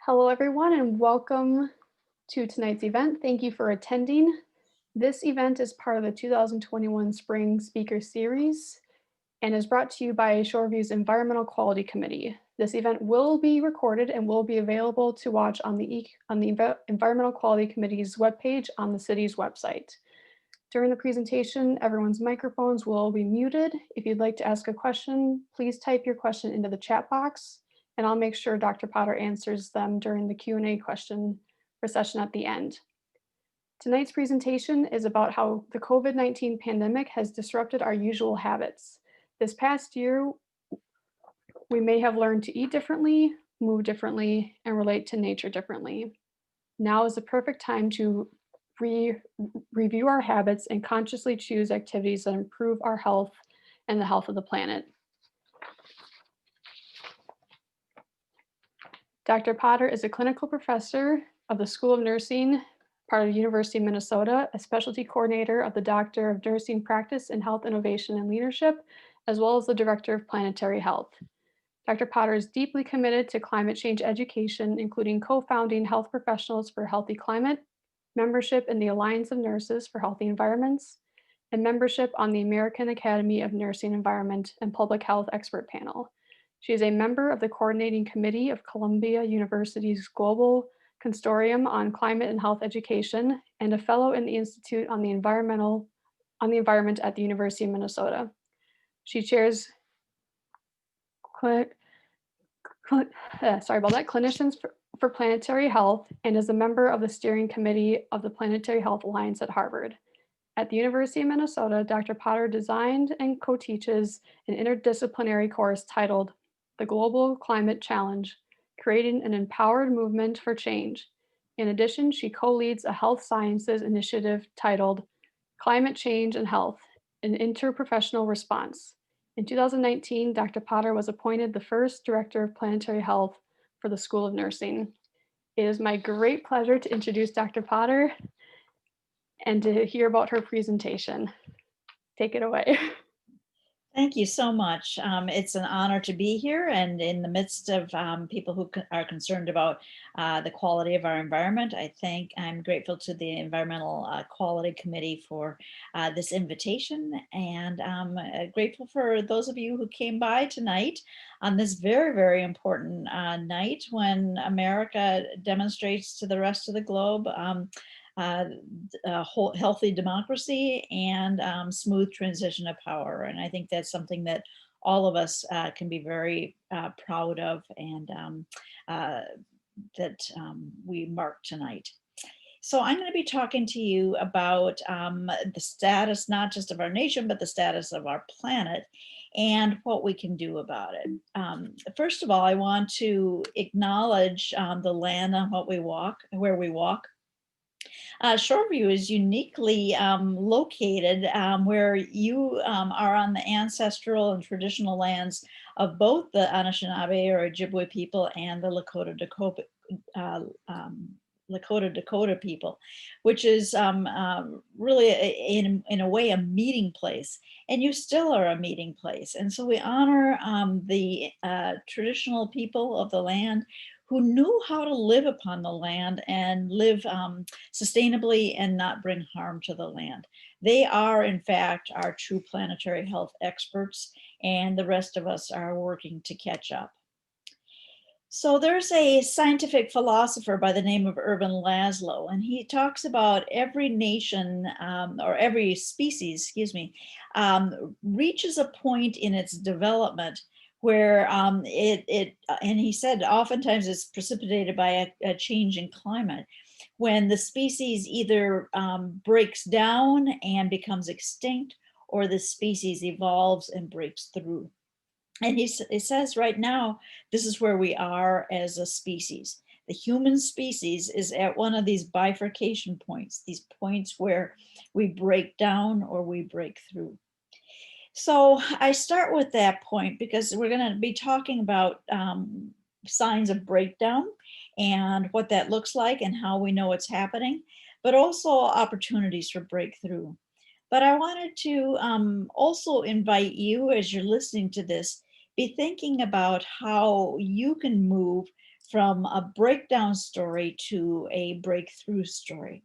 Hello, everyone, and welcome to tonight's event. Thank you for attending. This event is part of the 2021 Spring Speaker Series and is brought to you by Shoreview's Environmental Quality Committee. This event will be recorded and will be available to watch on the Environmental Quality Committee's webpage on the city's website. During the presentation, everyone's microphones will be muted. If you'd like to ask a question, please type your question into the chat box, and I'll make sure Dr. Potter answers them during the Q&A session at the end. Tonight's presentation is about how the COVID-19 pandemic has disrupted our usual habits. This past year, we may have learned to eat differently, move differently, and relate to nature differently. Now is the perfect time to review our habits and consciously choose activities that improve our health and the health of the planet. Dr. Potter is a clinical professor of the School of Nursing, part of the University of Minnesota, a specialty coordinator of the Doctor of Nursing Practice in Health Innovation and Leadership, as well as the Director of Planetary Health. Dr. Potter is deeply committed to climate change education, including co-founding Health Professionals for a Healthy Climate, membership in the Alliance of Nurses for Healthy Environments, and membership on the American Academy of Nursing Environment and Public Health Expert Panel. She is a member of the Coordinating Committee of Columbia University's Global Consortium on Climate and Health Education and a fellow in the Institute on the Environment at the University of Minnesota. She chairs Clinicians for Planetary Health and is a member of the steering committee of the Planetary Health Alliance at Harvard. At the University of Minnesota, Dr. Potter designed and co-teaches an interdisciplinary course titled The Global Climate Challenge, Creating an Empowered Movement for Change. In addition, she co-leads a health sciences initiative titled Climate Change and Health, an Interprofessional Response. In 2019, Dr. Potter was appointed the first Director of Planetary Health for the School of Nursing. It is my great pleasure to introduce Dr. Potter and to hear about her presentation. Take it away. Thank you so much. It's an honor to be here and in the midst of people who are concerned about the quality of our environment. I'm grateful to the Environmental Quality Committee for this invitation, and I'm grateful for those of you who came by tonight on this very, very important night when America demonstrates to the rest of the globe healthy democracy and smooth transition of power. And I think that's something that all of us can be very proud of, and that we mark tonight. So I'm going to be talking to you about the status, not just of our nation, but the status of our planet and what we can do about it. First of all, I want to acknowledge the land on where we walk. Shoreview is uniquely located where you are on the ancestral and traditional lands of both the Anishinaabe or Ojibwe people and the Lakota Dakota people, which is really in a way a meeting place, and you still are a meeting place. And so we honor the traditional people of the land who knew how to live upon the land and live sustainably and not bring harm to the land. They are, in fact, our true planetary health experts, and the rest of us are working to catch up. So there's a scientific philosopher by the name of Ervin Laszlo, and he talks about every nation or every species, reaches a point in its development where and he said oftentimes it's precipitated by a change in climate, when the species either breaks down and becomes extinct, or the species evolves and breaks through. And he says right now, this is where we are as a species. The human species is at one of these bifurcation points, these points where we break down or we break through. So I start with that point because we're going to be talking about signs of breakdown and what that looks like and how we know it's happening, but also opportunities for breakthrough. But I wanted to also invite you, as you're listening to this, be thinking about how you can move from a breakdown story to a breakthrough story.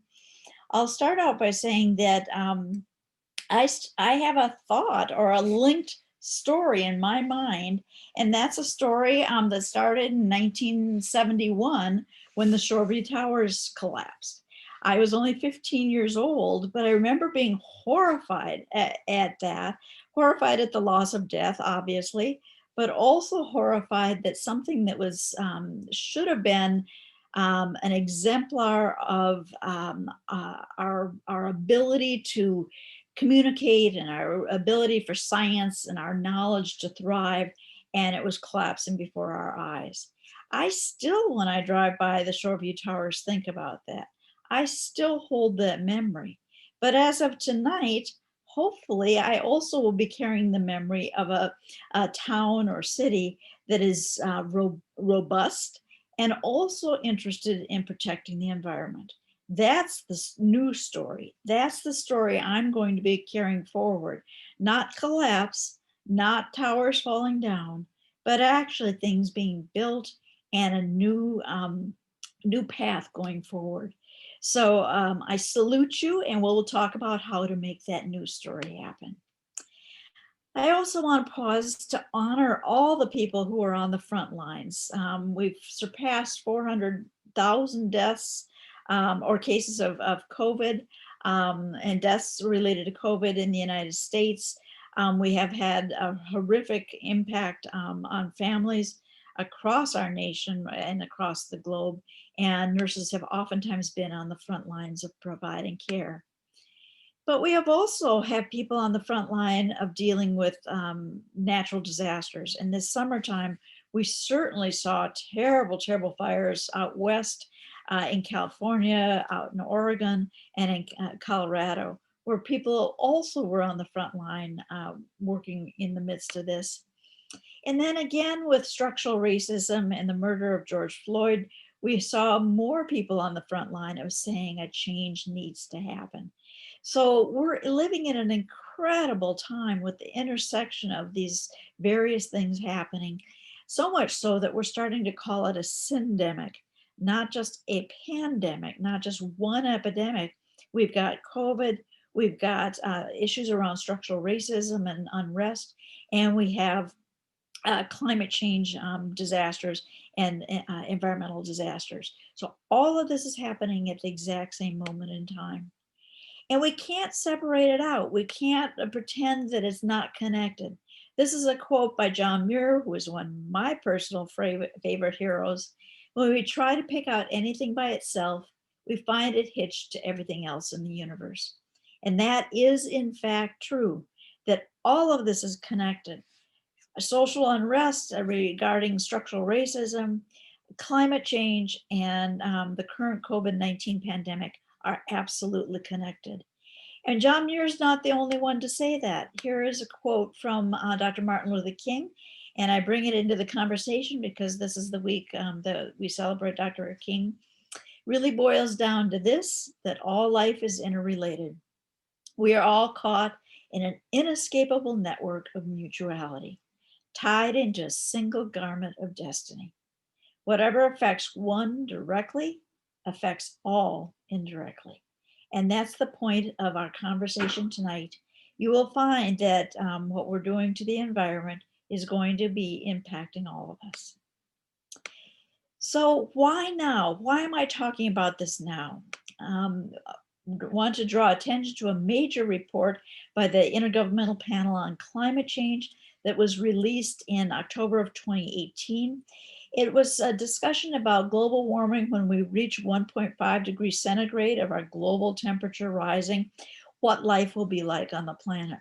I'll start out by saying that I have a thought or a linked story in my mind, and that's a story that started in 1971 when the Shoreview Towers collapsed. I was only 15 years old, but I remember being horrified at that, horrified at the loss of death, obviously, but also horrified that something that was should have been an exemplar of our ability to communicate and our ability for science and our knowledge to thrive, and it was collapsing before our eyes. I still, when I drive by the Shoreview Towers, think about that. I still hold that memory. But as of tonight, hopefully, I also will be carrying the memory of a town or city that is robust and also interested in protecting the environment. That's the new story. That's the story I'm going to be carrying forward. Not collapse, not towers falling down, but actually things being built and a new path going forward. So I salute you, and we'll talk about how to make that new story happen. I also want to pause to honor all the people who are on the front lines. We've surpassed 400,000 deaths or cases of COVID and deaths related to COVID in the United States. We have had a horrific impact on families across our nation and across the globe, and nurses have oftentimes been on the front lines of providing care. But we have also had people on the front line of dealing with natural disasters. And this summertime, we certainly saw terrible, terrible fires out west in California, out in Oregon, and in Colorado, where people also were on the front line working in the midst of this. And then again, with structural racism and the murder of George Floyd, we saw more people on the front line of saying a change needs to happen. So we're living in an incredible time with the intersection of these various things happening, so much so that we're starting to call it a syndemic, not just a pandemic, not just one epidemic. We've got COVID, we've got issues around structural racism and unrest, and we have climate change disasters and environmental disasters. So all of this is happening at the exact same moment in time. And we can't separate it out. We can't pretend that it's not connected. This is a quote by John Muir, who is one of my personal favorite heroes. When we try to pick out anything by itself, we find it hitched to everything else in the universe. And that is, in fact, true, that all of this is connected. Social unrest regarding structural racism, climate change, and the current COVID-19 pandemic are absolutely connected. And John Muir is not the only one to say that. Here is a quote from Dr. Martin Luther King, and I bring it into the conversation because this is the week that we celebrate Dr. King. Really boils down to this, that all life is interrelated. We are all caught in an inescapable network of mutuality, tied into a single garment of destiny. Whatever affects one directly affects all indirectly. And that's the point of our conversation tonight. You will find that what we're doing to the environment is going to be impacting all of us. So why now? Why am I talking about this now? Want to draw attention to a major report by the Intergovernmental Panel on Climate Change that was released in October of 2018. It was a discussion about global warming when we reach 1.5 degrees centigrade of our global temperature rising, what life will be like on the planet.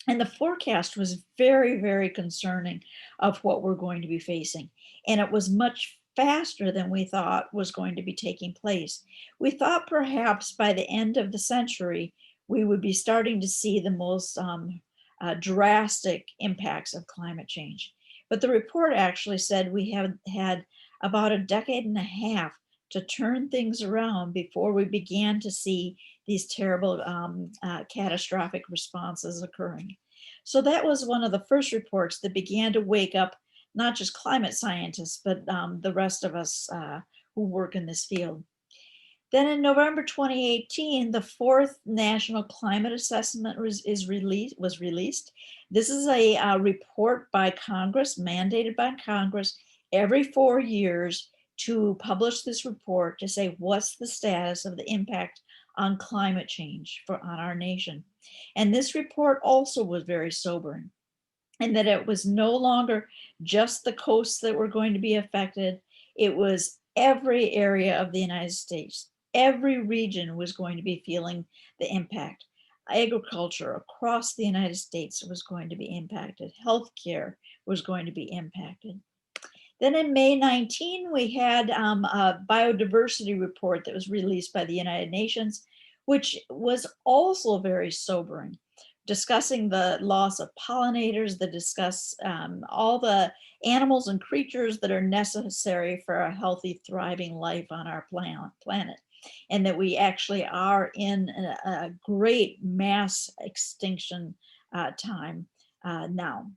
And the forecast was very, very concerning of what we're going to be facing. And it was much faster than we thought was going to be taking place. We thought perhaps by the end of the century, we would be starting to see the most drastic impacts of climate change. But the report actually said we have had about a decade and a half to turn things around before we began to see these terrible catastrophic responses occurring. So that was one of the first reports that began to wake up not just climate scientists, but the rest of us who work in this field. Then in November 2018, the fourth National Climate Assessment was released. This is a report by Congress, mandated by Congress, every 4 years to publish this report to say what's the status of the impact on climate change on our nation. And this report also was very sobering, and that it was no longer just the coasts that were going to be affected. It was every area of the United States. Every region was going to be feeling the impact. Agriculture across the United States was going to be impacted. Healthcare was going to be impacted. Then in May 19, we had a biodiversity report that was released by the United Nations, which was also very sobering, discussing the loss of pollinators, that discuss all the animals and creatures that are necessary for a healthy, thriving life on our planet, and that we actually are in a great mass extinction time now.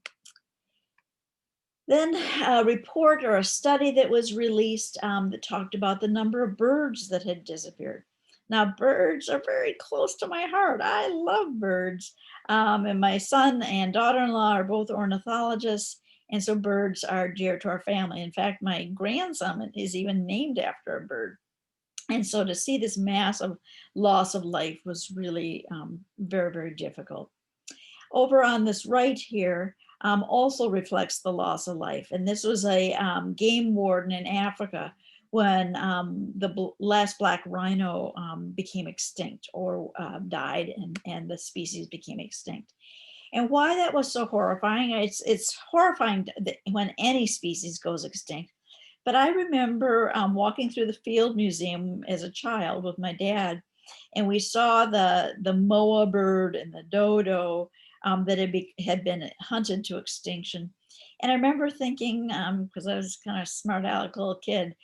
Then a report or a study that was released that talked about the number of birds that had disappeared. Now, birds are very close to my heart. I love birds. And my son and daughter-in-law are both ornithologists. And so birds are dear to our family. In fact, my grandson is even named after a bird. And so to see this massive loss of life was really very, very difficult. Over on this right here also reflects the loss of life. And this was a game warden in Africa when the last black rhino became extinct or died, and the species became extinct. And why that was so horrifying, it's horrifying when any species goes extinct. But I remember walking through the Field Museum as a child with my dad, and we saw the moa bird and the dodo that had been hunted to extinction. And I remember thinking, because I was kind of smart aleck little kid,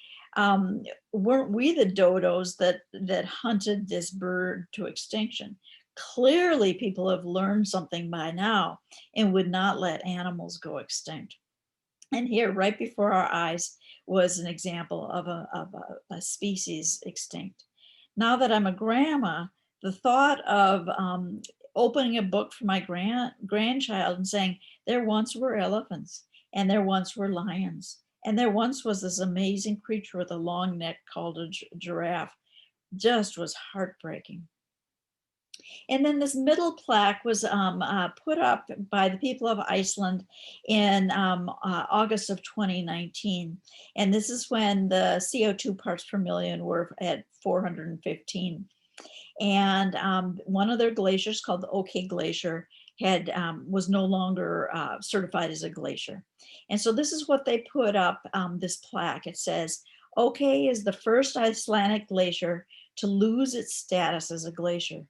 weren't we the dodos that hunted this bird to extinction? Clearly, people have learned something by now and would not let animals go extinct. And here, right before our eyes, was an example of a species extinct. Now that I'm a grandma, the thought of opening a book for my grandchild and saying, there once were elephants, and there once were lions, and there once was this amazing creature with a long neck called a giraffe, just was heartbreaking. And then this middle plaque was put up by the people of Iceland in August of 2019. And this is when the CO2 parts per million were at 415. And one of their glaciers, called the OK Glacier, was no longer certified as a glacier. And so this is what they put up, this plaque. It says, OK is the first Icelandic glacier to lose its status as a glacier.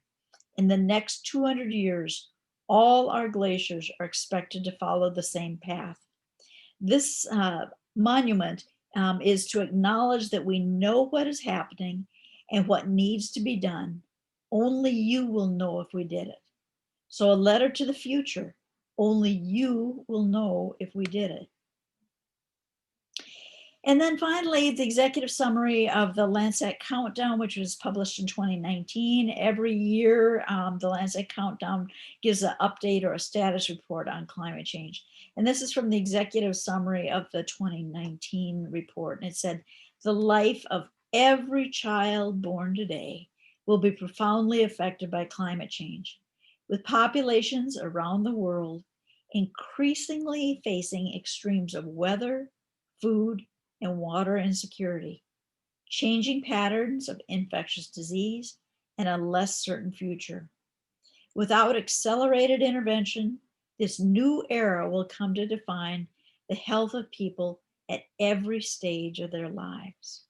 In the next 200 years, all our glaciers are expected to follow the same path. This monument is to acknowledge that we know what is happening and what needs to be done. Only you will know if we did it. So a letter to the future, only you will know if we did it. And then finally, the executive summary of the Landsat Countdown, which was published in 2019. Every year, the Landsat Countdown gives an update or a status report on climate change. And this is from the executive summary of the 2019 report. And it said, the life of every child born today will be profoundly affected by climate change, with populations around the world increasingly facing extremes of weather, food, and water insecurity, changing patterns of infectious disease, and a less certain future. Without accelerated intervention, this new era will come to define the health of people at every stage of their lives.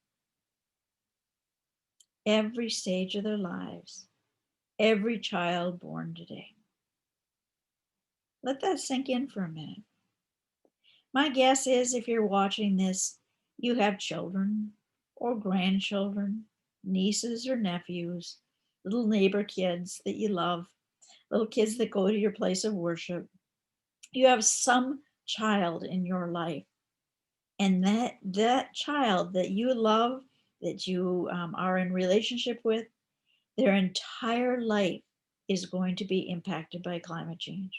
Every stage of their lives, every child born today. Let that sink in for a minute. My guess is if you're watching this, you have children or grandchildren, nieces or nephews, little neighbor kids that you love, little kids that go to your place of worship. You have some child in your life And that child that you love, that you are in relationship with, their entire life is going to be impacted by climate change.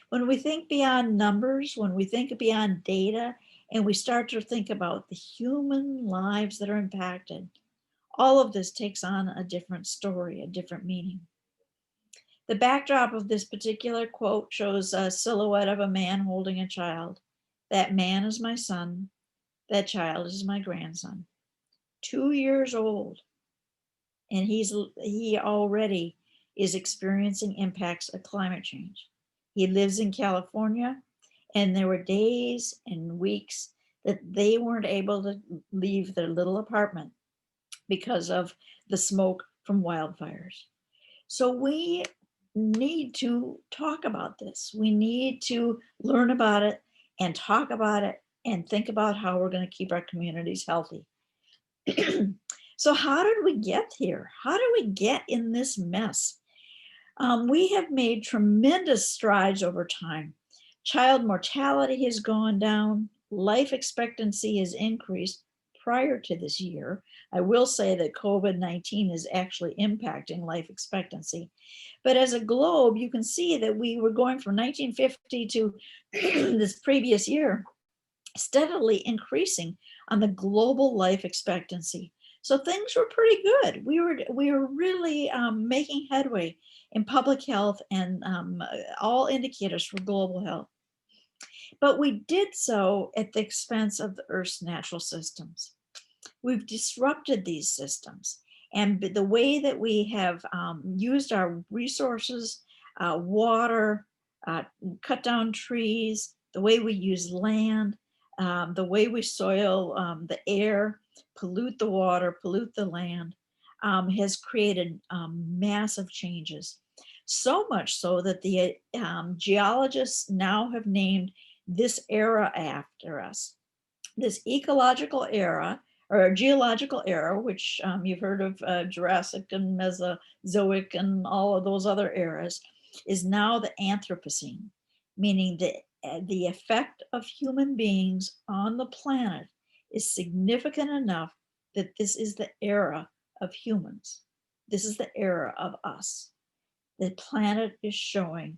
When we think beyond numbers, when we think beyond data, and we start to think about the human lives that are impacted, all of this takes on a different story, a different meaning. The backdrop of this particular quote shows a silhouette of a man holding a child. That man is my son. That child is my grandson. 2 years old. And he already is experiencing impacts of climate change. He lives in California, and there were days and weeks that they weren't able to leave their little apartment because of the smoke from wildfires. So we need to talk about this. We need to learn about it and talk about it and think about how we're going to keep our communities healthy. So how did we get here? How did we get in this mess? We have made tremendous strides over time. Child mortality has gone down. Life expectancy has increased prior to this year. I will say that COVID-19 is actually impacting life expectancy. But as a globe, you can see that we were going from 1950 to this previous year, steadily increasing on the global life expectancy. So things were pretty good. We were really making headway in public health and all indicators for global health. But we did so at the expense of the Earth's natural systems. We've disrupted these systems. And the way that we have used our resources, water, cut down trees, the way we use land, the way we soil the air, pollute the water, pollute the land, has created massive changes. So much so that the geologists now have named this era after us. This ecological era, or geological era, which you've heard of Jurassic and Mesozoic and all of those other eras, is now the Anthropocene, meaning the effect of human beings on the planet is significant enough that this is the era of humans. This is the era of us. The planet is showing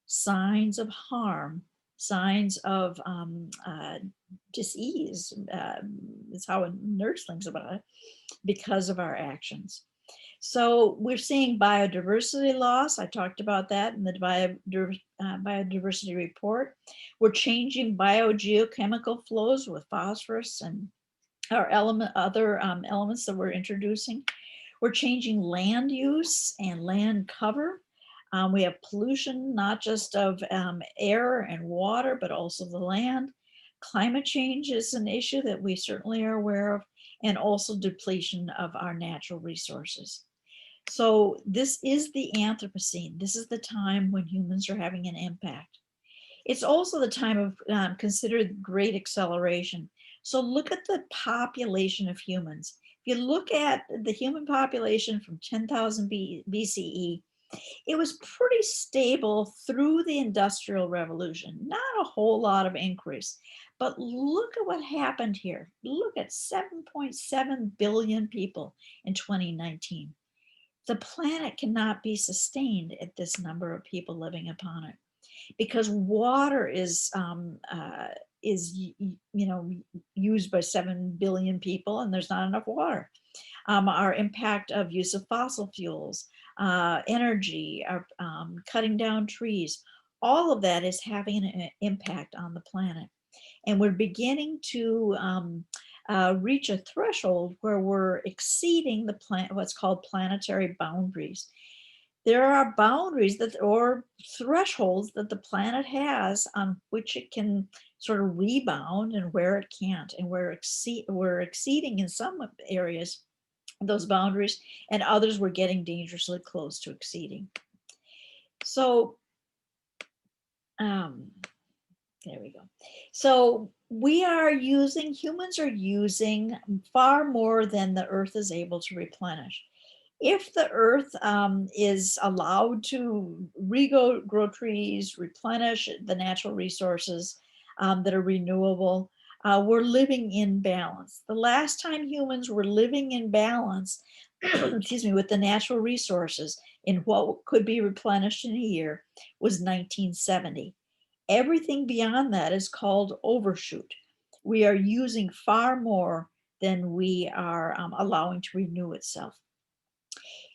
signs of harm, signs of disease, is how a nurse thinks about it, because of our actions. So we're seeing biodiversity loss. I talked about that in the biodiversity report. We're changing biogeochemical flows with phosphorus and our other elements that we're introducing. We're changing land use and land cover. We have pollution, not just of air and water, but also the land. Climate change is an issue that we certainly are aware of, and also depletion of our natural resources. So this is the Anthropocene. This is the time when humans are having an impact. It's also the time of considered great acceleration. So look at the population of humans. If you look at the human population from 10,000 BCE, it was pretty stable through the Industrial Revolution, not a whole lot of increase. But look at what happened here. Look at 7.7 billion people in 2019. The planet cannot be sustained at this number of people living upon it, because water is used by 7 billion people, and there's not enough water. Our impact of use of fossil fuels, energy, our cutting down trees, all of that is having an impact on the planet. And we're beginning to reach a threshold where we're exceeding what's called planetary boundaries. There are boundaries or thresholds that the planet has on which it can sort of rebound and where it can't, and we're exceeding in some areas those boundaries, and others we're getting dangerously close to exceeding. So there we go. So humans are using far more than the Earth is able to replenish. If the Earth is allowed to regrow trees, replenish the natural resources, that are renewable. We're living in balance. The last time humans were living in balance, excuse me, with the natural resources in what could be replenished in a year was 1970. Everything beyond that is called overshoot. We are using far more than we are allowing to renew itself.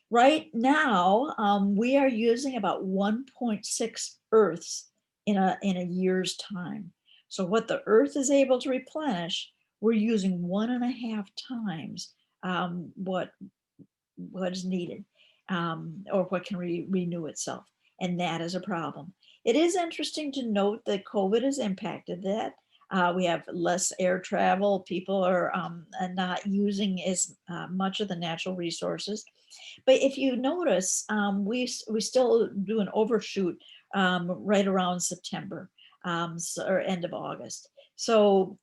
Right now, we are using about 1.6 Earths in a year's time. So what the Earth is able to replenish, we're using 1.5 times what is needed, or what can renew itself. And that is a problem. It is interesting to note that COVID has impacted that. We have less air travel. People are not using as much of the natural resources. But if you notice, we still do an overshoot right around September, or end of August. So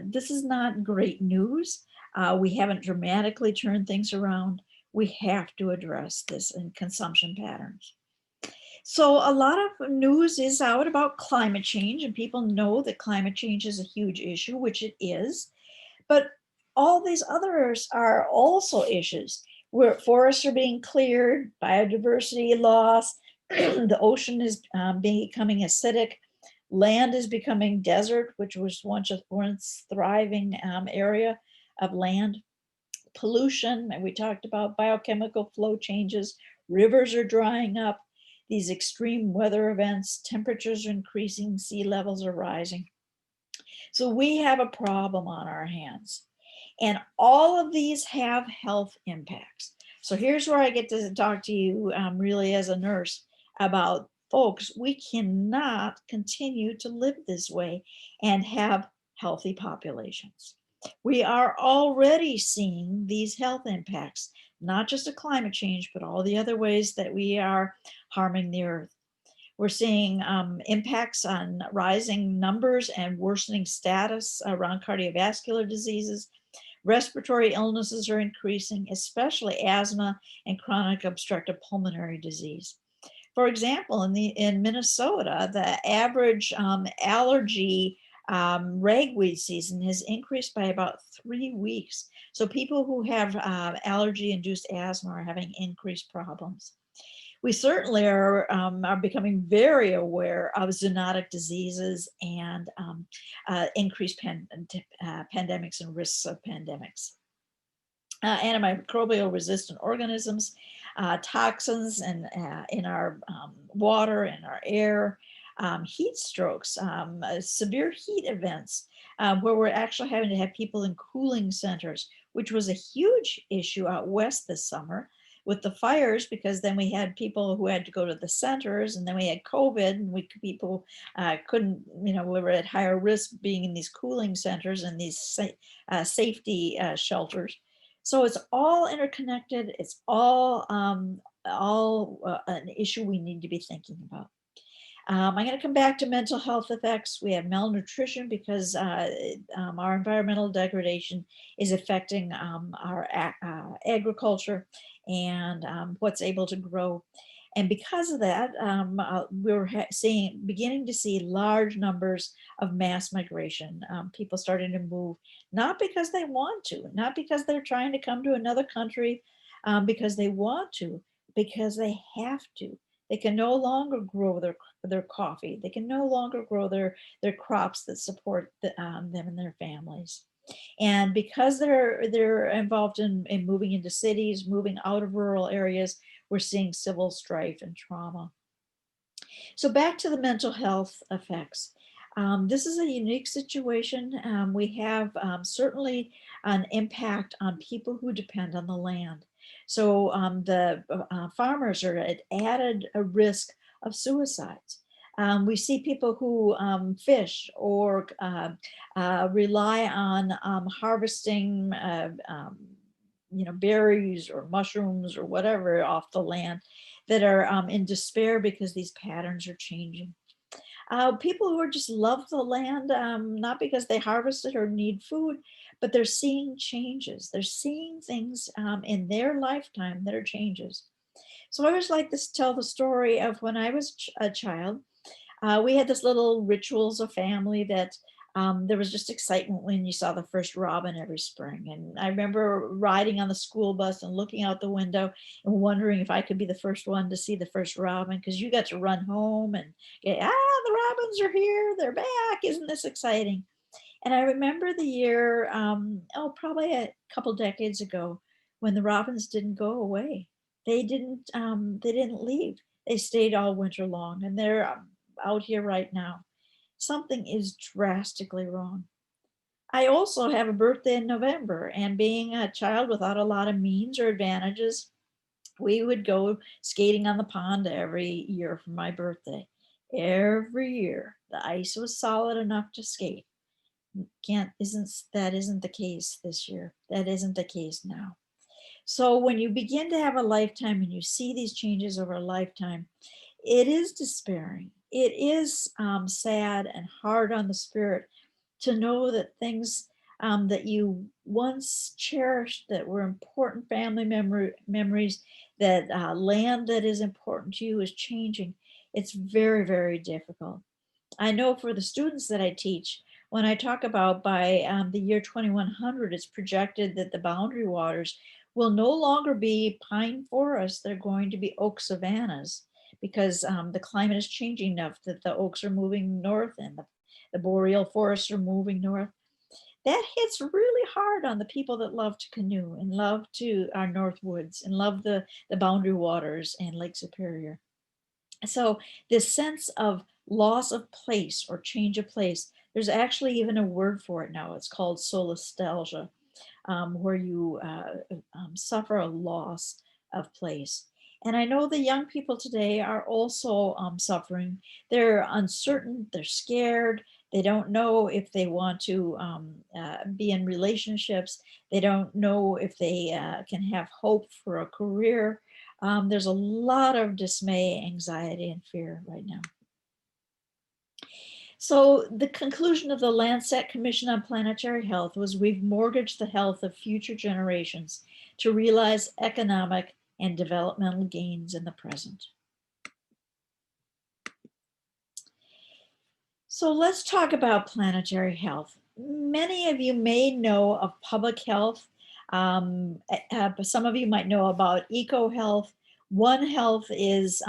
this is not great news. We haven't dramatically turned things around. We have to address this in consumption patterns. So a lot of news is out about climate change, and people know that climate change is a huge issue, which it is. But all these others are also issues where forests are being cleared, biodiversity loss, the ocean is becoming acidic, land is becoming desert, which was once thriving area of land. Pollution, and we talked about biochemical flow changes, rivers are drying up, these extreme weather events, temperatures are increasing, sea levels are rising. So we have a problem on our hands. And all of these have health impacts. So here's where I get to talk to you really as a nurse about, folks, we cannot continue to live this way and have healthy populations. We are already seeing these health impacts, not just of climate change, but all the other ways that we are harming the earth. We're seeing impacts on rising numbers and worsening status around cardiovascular diseases. Respiratory illnesses are increasing, especially asthma and chronic obstructive pulmonary disease. For example, in Minnesota, the average allergy ragweed season has increased by about 3 weeks. So people who have allergy-induced asthma are having increased problems. We certainly are becoming very aware of zoonotic diseases and increased pandemics and risks of pandemics. Antimicrobial resistant organisms, toxins in our water, in our air, heat strokes, severe heat events, where we're actually having to have people in cooling centers, which was a huge issue out west this summer with the fires, because then we had people who had to go to the centers, and then we had COVID, and people couldn't, we were at higher risk being in these cooling centers and these safety shelters. So it's all interconnected. It's all an issue we need to be thinking about. I'm going to come back to mental health effects. We have malnutrition because our environmental degradation is affecting our agriculture and what's able to grow. And because of that, we're beginning to see large numbers of mass migration, people starting to move, not because they want to, not because they're trying to come to another country, because they want to, because they have to. They can no longer grow their coffee. They can no longer grow their crops that support them and their families. And because they're involved in moving into cities, moving out of rural areas, we're seeing civil strife and trauma. So back to the mental health effects. This is a unique situation. We have certainly an impact on people who depend on the land. So the farmers are at added risk of suicides. We see people who fish or rely on harvesting berries or mushrooms or whatever off the land that are in despair because these patterns are changing. People who are just love the land, not because they harvest it or need food, but they're seeing changes. They're seeing things in their lifetime that are changes. So I always like to tell the story of when I was a child. We had this little rituals of family that there was just excitement when you saw the first robin every spring. And I remember riding on the school bus and looking out the window and wondering if I could be the first one to see the first robin, because you got to run home and get, the robins are here, they're back. Isn't this exciting? And I remember the year, probably a couple decades ago, when the robins didn't go away. They didn't leave. They stayed all winter long, and they're out here right now. Something is drastically wrong. I also have a birthday in November, and being a child without a lot of means or advantages, we would go skating on the pond every year for my birthday. Every year, the ice was solid enough to skate. Can't isn't That isn't the case this year. That isn't the case now. So when you begin to have a lifetime and you see these changes over a lifetime, it is despairing. It is sad and hard on the spirit to know that things that you once cherished, that were important family memories, that land that is important to you is changing. It's very, very difficult. I know for the students that I teach, when I talk about by the year 2100, it's projected that the boundary waters will no longer be pine forests, they're going to be oak savannas, because the climate is changing enough that the oaks are moving north and the boreal forests are moving north. That hits really hard on the people that love to canoe and love to our North Woods and love the boundary waters and Lake Superior. So this sense of loss of place or change of place, there's actually even a word for it now. It's called solastalgia, where you suffer a loss of place. And I know the young people today are also suffering. They're uncertain, they're scared, they don't know if they want to be in relationships, they don't know if they can have hope for a career. There's a lot of dismay, anxiety, and fear right now. So the conclusion of the Landsat Commission on Planetary Health was we've mortgaged the health of future generations to realize economic and developmental gains in the present. So let's talk about planetary health. Many of you may know of public health. Some of you might know about eco-health. One Health is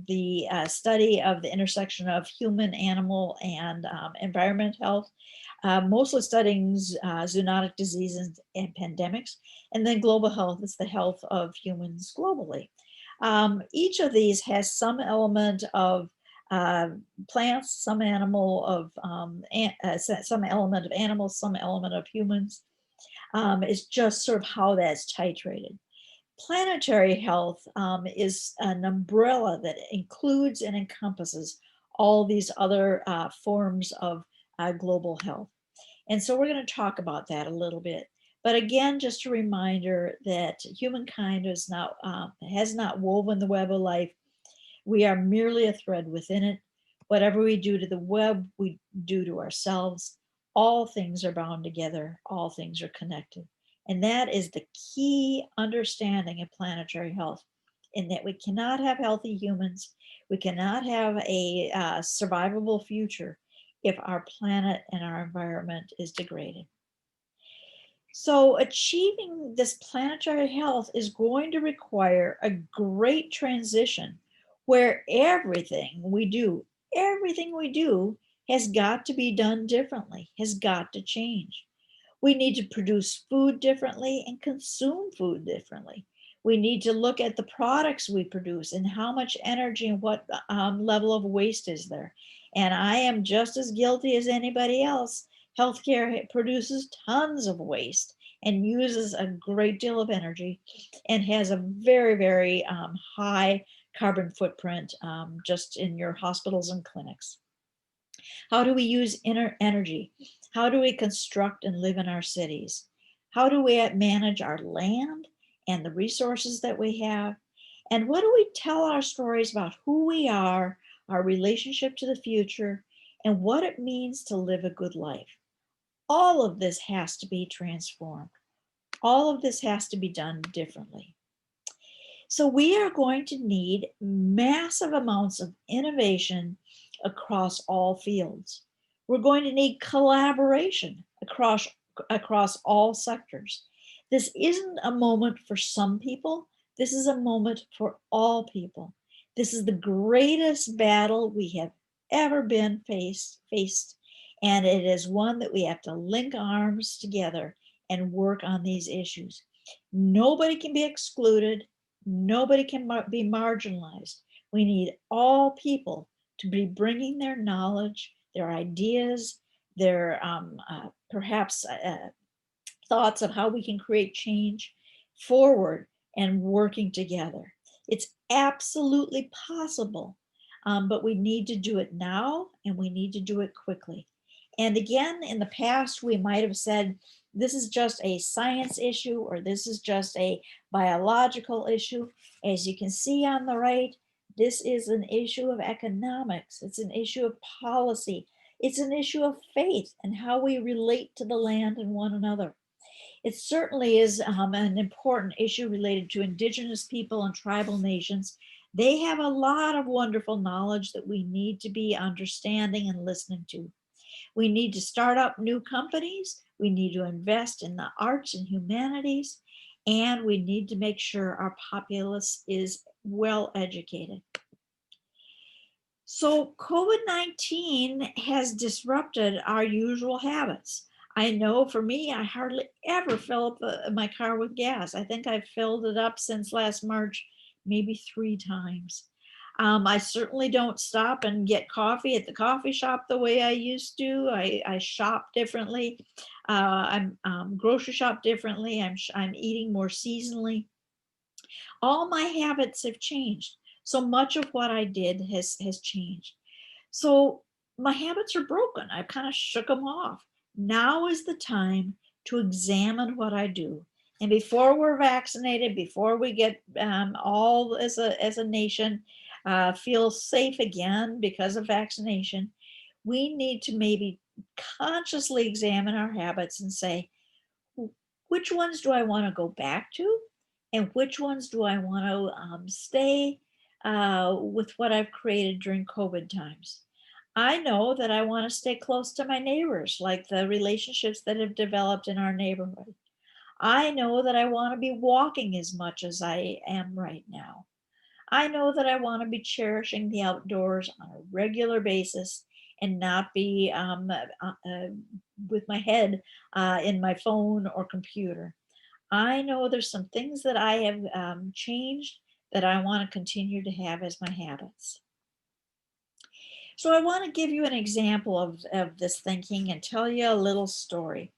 the study of the intersection of human, animal, and environment health, mostly studying zoonotic diseases and pandemics. And then Global Health is the health of humans globally. Each of these has some element of plants, some animal of some element of animals, some element of humans. It's just sort of how that's titrated. Planetary health is an umbrella that includes and encompasses all these other forms of global health. And so we're going to talk about that a little bit. But again, just a reminder that humankind has not woven the web of life. We are merely a thread within it. Whatever we do to the web, we do to ourselves. All things are bound together. All things are connected. And that is the key understanding of planetary health, in that we cannot have healthy humans. We cannot have a survivable future if our planet and our environment is degraded. So achieving this planetary health is going to require a great transition where everything we do has got to be done differently, has got to change. We need to produce food differently and consume food differently. We need to look at the products we produce and how much energy and what level of waste is there. And I am just as guilty as anybody else. Healthcare produces tons of waste and uses a great deal of energy and has a very, very high carbon footprint just in your hospitals and clinics. How do we use energy? How do we construct and live in our cities? How do we manage our land and the resources that we have? And what do we tell our stories about who we are, our relationship to the future, and what it means to live a good life? All of this has to be transformed. All of this has to be done differently. So we are going to need massive amounts of innovation across all fields. We're going to need collaboration across all sectors. This isn't a moment for some people. This is a moment for all people. This is the greatest battle we have ever been faced, and it is one that we have to link arms together and work on these issues. Nobody can be excluded. Nobody can be marginalized. We need all people to be bringing their knowledge, their ideas, their perhaps thoughts of how we can create change forward and working together. It's absolutely possible, but we need to do it now and we need to do it quickly. And again, in the past, we might have said, this is just a science issue or this is just a biological issue. As you can see on the right, this is an issue of economics. It's an issue of policy. It's an issue of faith and how we relate to the land and one another. It certainly is an important issue related to Indigenous people and tribal nations. They have a lot of wonderful knowledge that we need to be understanding and listening to. We need to start up new companies. We need to invest in the arts and humanities, and we need to make sure our populace is well educated. So COVID-19 has disrupted our usual habits. I know for me, I hardly ever fill up my car with gas. I think I've filled it up since last March, maybe 3 times. I certainly don't stop and get coffee at the coffee shop the way I used to. I shop differently. I'm grocery shop differently. I'm eating more seasonally. All my habits have changed. So much of what I did has changed. So my habits are broken. I've kind of shook them off. Now is the time to examine what I do. And before we're vaccinated, before we get all as a nation feel safe again because of vaccination, we need to maybe consciously examine our habits and say, which ones do I want to go back to? And which ones do I want to stay with what I've created during COVID times? I know that I want to stay close to my neighbors, like the relationships that have developed in our neighborhood. I know that I want to be walking as much as I am right now. I know that I want to be cherishing the outdoors on a regular basis and not be with my head in my phone or computer. I know there's some things that I have changed that I want to continue to have as my habits. So I want to give you an example of this thinking and tell you a little story.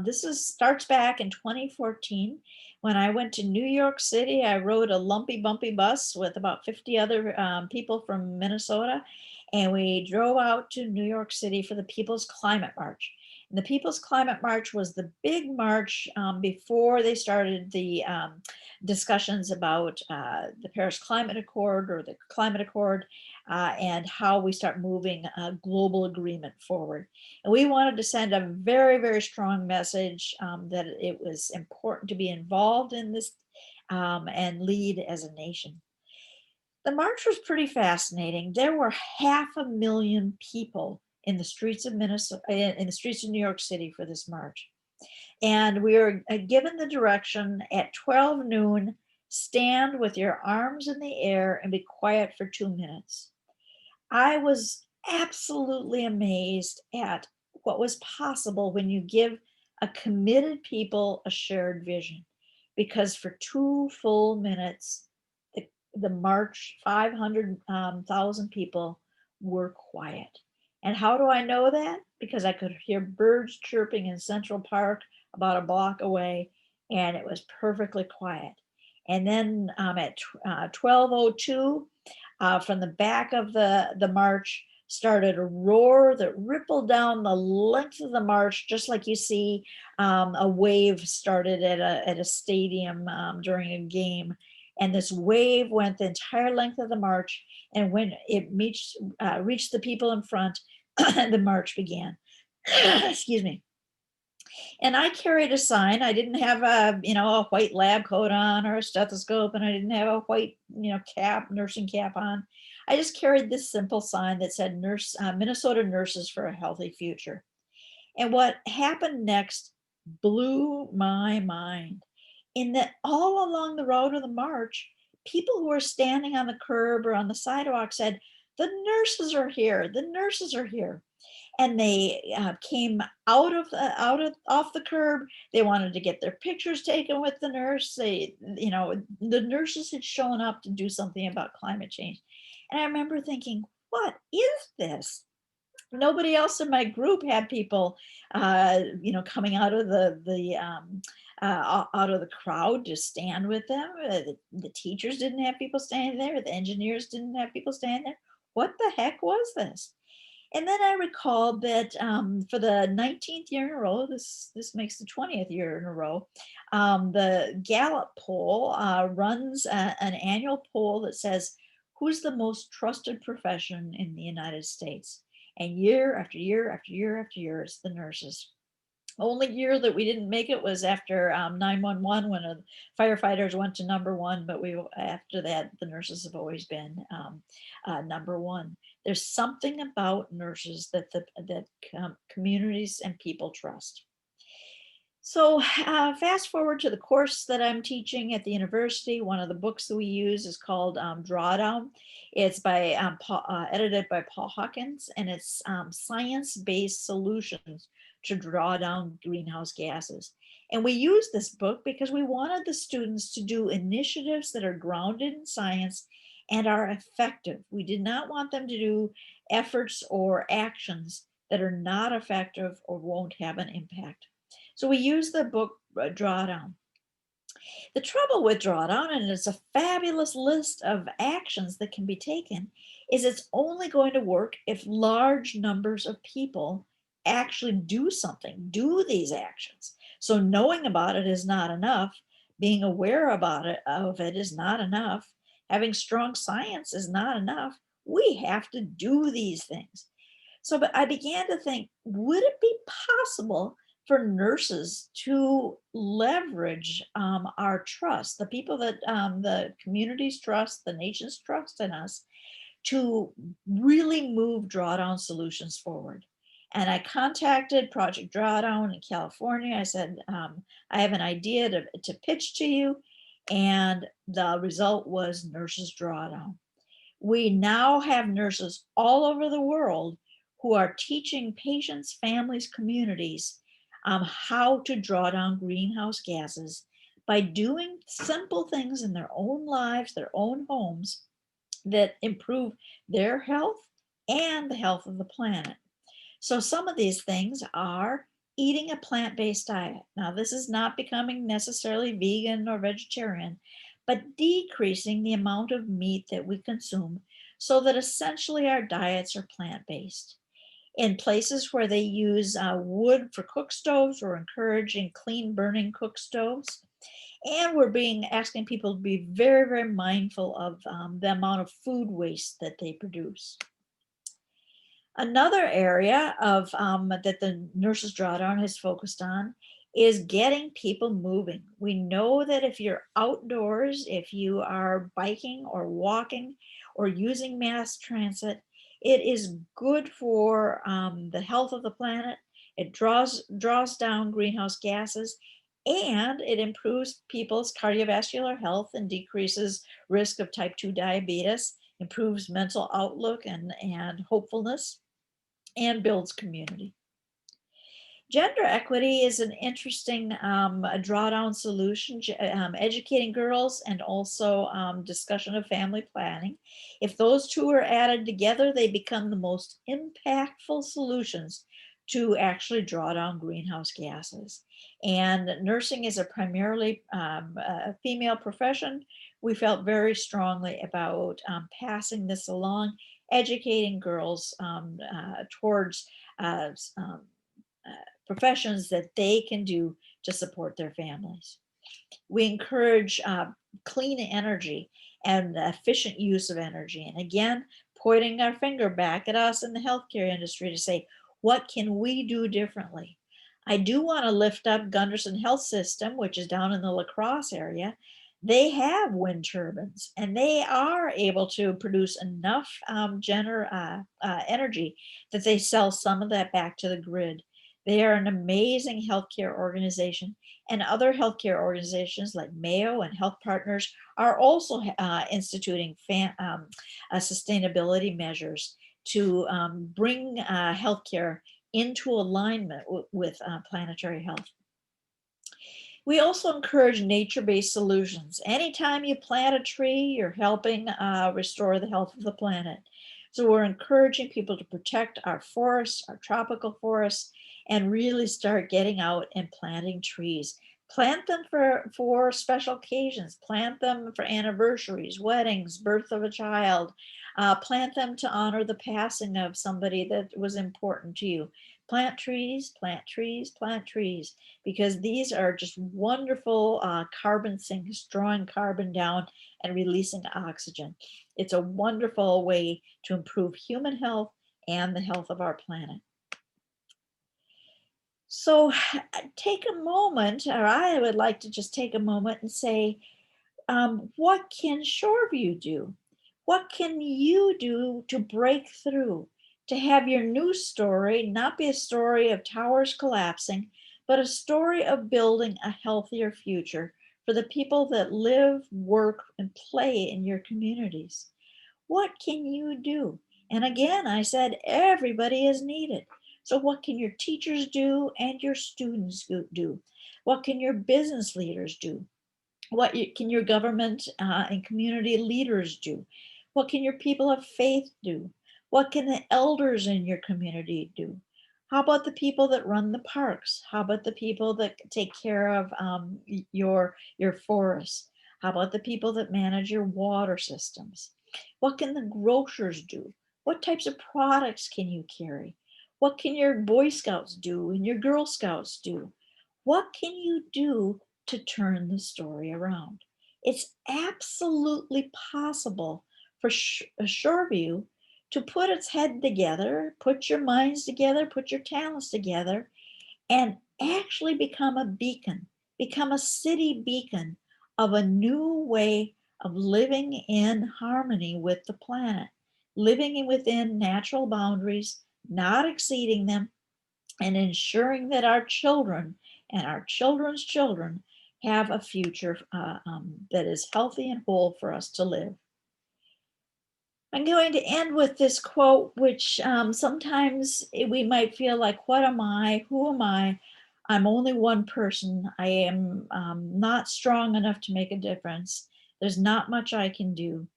This starts back in 2014 when I went to New York City. I rode a lumpy bumpy bus with about 50 other people from Minnesota, and we drove out to New York City for the People's Climate March. And the People's Climate March was the big march before they started the discussions about the Paris Climate Accord or the Climate Accord and how we start moving a global agreement forward. And we wanted to send a very, very strong message that it was important to be involved in this and lead as a nation. The march was pretty fascinating. There were 500,000 people in the streets of Minnesota, in the streets of New York City for this march. And we were given the direction at 12 noon, stand with your arms in the air and be quiet for 2 minutes. I was absolutely amazed at what was possible when you give a committed people a shared vision. Because for 2 full minutes, the march, 500,000 people were quiet. And how do I know that? Because I could hear birds chirping in Central Park about a block away, and it was perfectly quiet. And then at 12:02, from the back of the march started a roar that rippled down the length of the march, just like you see a wave started at a stadium during a game. And this wave went the entire length of the march. And when it reached the people in front, the march began. Excuse me. And I carried a sign. I didn't have a white lab coat on or a stethoscope, and I didn't have a white, cap, nursing cap on. I just carried this simple sign that said Minnesota Nurses for a Healthy Future. And what happened next blew my mind. In that all along the road of the march, people who were standing on the curb or on the sidewalk said, "The nurses are here. The nurses are here." And they came out of off the curb. They wanted to get their pictures taken with the nurse. The nurses had shown up to do something about climate change. And I remember thinking, what is this? Nobody else in my group had people, coming out of out of the crowd to stand with them. The teachers didn't have people standing there. The engineers didn't have people standing there. What the heck was this? And then I recalled that for the 19th year in a row, this makes the 20th year in a row, the Gallup poll runs an annual poll that says, who's the most trusted profession in the United States? And year after year after year after year, it's the nurses. Only year that we didn't make it was after 911 when firefighters went to number one, but after that, the nurses have always been number one. There's something about nurses that communities and people trust. So fast forward to the course that I'm teaching at the university. One of the books that we use is called Drawdown. It's edited by Paul Hawkins, and it's science-based solutions to draw down greenhouse gases. And we use this book because we wanted the students to do initiatives that are grounded in science and are effective. We did not want them to do efforts or actions that are not effective or won't have an impact. So we use the book Drawdown. The trouble with Drawdown, and it's a fabulous list of actions that can be taken, is it's only going to work if large numbers of people actually do something, do these actions. So knowing about it is not enough. Being aware of it is not enough. Having strong science is not enough. We have to do these things. So but I began to think, would it be possible for nurses to leverage our trust, the people that the communities trust, the nation's trust in us, to really move drawdown solutions forward? And I contacted Project Drawdown in California. I said, I have an idea to pitch to you. And the result was Nurses Drawdown. We now have nurses all over the world who are teaching patients, families, communities how to draw down greenhouse gases by doing simple things in their own lives, their own homes, that improve their health and the health of the planet. So some of these things are eating a plant-based diet. Now, this is not becoming necessarily vegan or vegetarian, but decreasing the amount of meat that we consume so that essentially our diets are plant-based. In places where they use wood for cook stoves, we're encouraging clean burning cook stoves. And we're asking people to be very, very mindful of the amount of food waste that they produce. Another area of that the Nurses Drawdown has focused on is getting people moving. We know that if you're outdoors, if you are biking or walking or using mass transit, it is good for the health of the planet. It draws down greenhouse gases, and it improves people's cardiovascular health and decreases risk of type 2 diabetes, improves mental outlook and hopefulness, and builds community. Gender equity is an interesting drawdown solution, educating girls and also discussion of family planning. If those two are added together, they become the most impactful solutions to actually draw down greenhouse gases. And nursing is a primarily a female profession. We felt very strongly about passing this along, educating girls towards professions that they can do to support their families. We encourage clean energy and efficient use of energy. And again, pointing our finger back at us in the healthcare industry to say, what can we do differently? I do want to lift up Gunderson Health System, which is down in the La Crosse area. they have wind turbines and they are able to produce enough energy that they sell some of that back to the grid. They are an amazing healthcare organization, and other healthcare organizations like Mayo and Health Partners are also instituting sustainability measures to bring healthcare into alignment with planetary health. We also encourage nature-based solutions. Anytime you plant a tree, you're helping restore the health of the planet. So we're encouraging people to protect our forests, our tropical forests, and really start getting out and planting trees. Plant them for special occasions. Plant them for anniversaries, weddings, birth of a child. Plant them to honor the passing of somebody that was important to you. Plant trees, plant trees, plant trees, because these are just wonderful carbon sinks, drawing carbon down and releasing oxygen. It's a wonderful way to improve human health and the health of our planet. So take a moment, or I would like to just take a moment and say, what can Shoreview do? What can you do to break through, to have your news story not be a story of towers collapsing, but a story of building a healthier future for the people that live, work, and play in your communities? What can you do? And again, I said everybody is needed. So what can your teachers do and your students do? What can your business leaders do? What can your government and community leaders do? What can your people of faith do? What can the elders in your community do? How about the people that run the parks? How about the people that take care of your forests? How about the people that manage your water systems? What can the grocers do? What types of products can you carry? What can your Boy Scouts do and your Girl Scouts do? What can you do to turn the story around? It's absolutely possible for Shoreview to put its head together, put your minds together, put your talents together, and actually become a beacon, become a city beacon of a new way of living in harmony with the planet, living within natural boundaries, not exceeding them, and ensuring that our children and our children's children have a future that is healthy and whole for us to live. I'm going to end with this quote, which sometimes we might feel like, what am I? Who am I? I'm only one person. I am not strong enough to make a difference. There's not much I can do.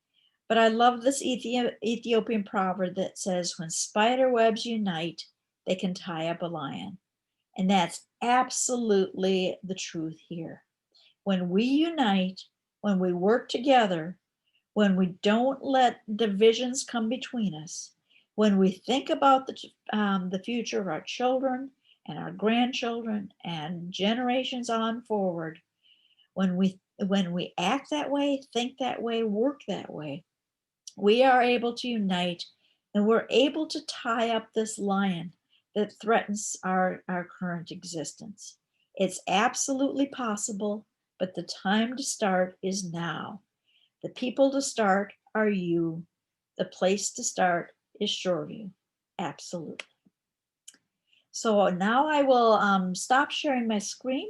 But I love this Ethiopian proverb that says, when spider webs unite, they can tie up a lion. And that's absolutely the truth here. When we unite, when we work together, when we don't let divisions come between us, when we think about the future of our children and our grandchildren and generations on forward, when we act that way, think that way, work that way, we are able to unite, and we're able to tie up this lion that threatens our current existence. It's absolutely possible, but the time to start is now. The people to start are you. The place to start is Shoreview. Absolutely. So now I will stop sharing my screen,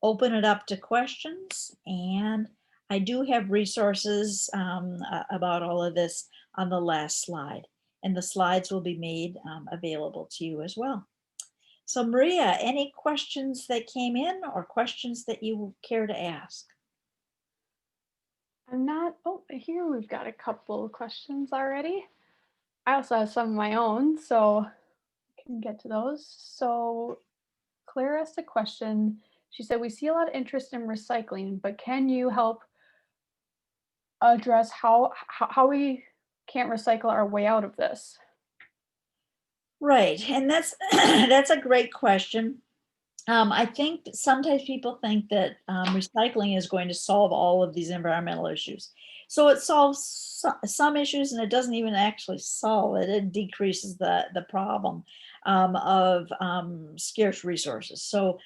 open it up to questions, and I do have resources about all of this on the last slide, and the slides will be made available to you as well. So Maria, any questions that came in or questions that you care to ask? I'm not, oh, here we've got a couple of questions already. I also have some of my own, so I can get to those. So Claire asked a question. She said, we see a lot of interest in recycling, but can you help address how we can't recycle our way out of this? Right, and that's that's a great question. I think sometimes people think that recycling is going to solve all of these environmental issues. So it solves some issues, and it doesn't even actually solve it. It decreases the problem of scarce resources. So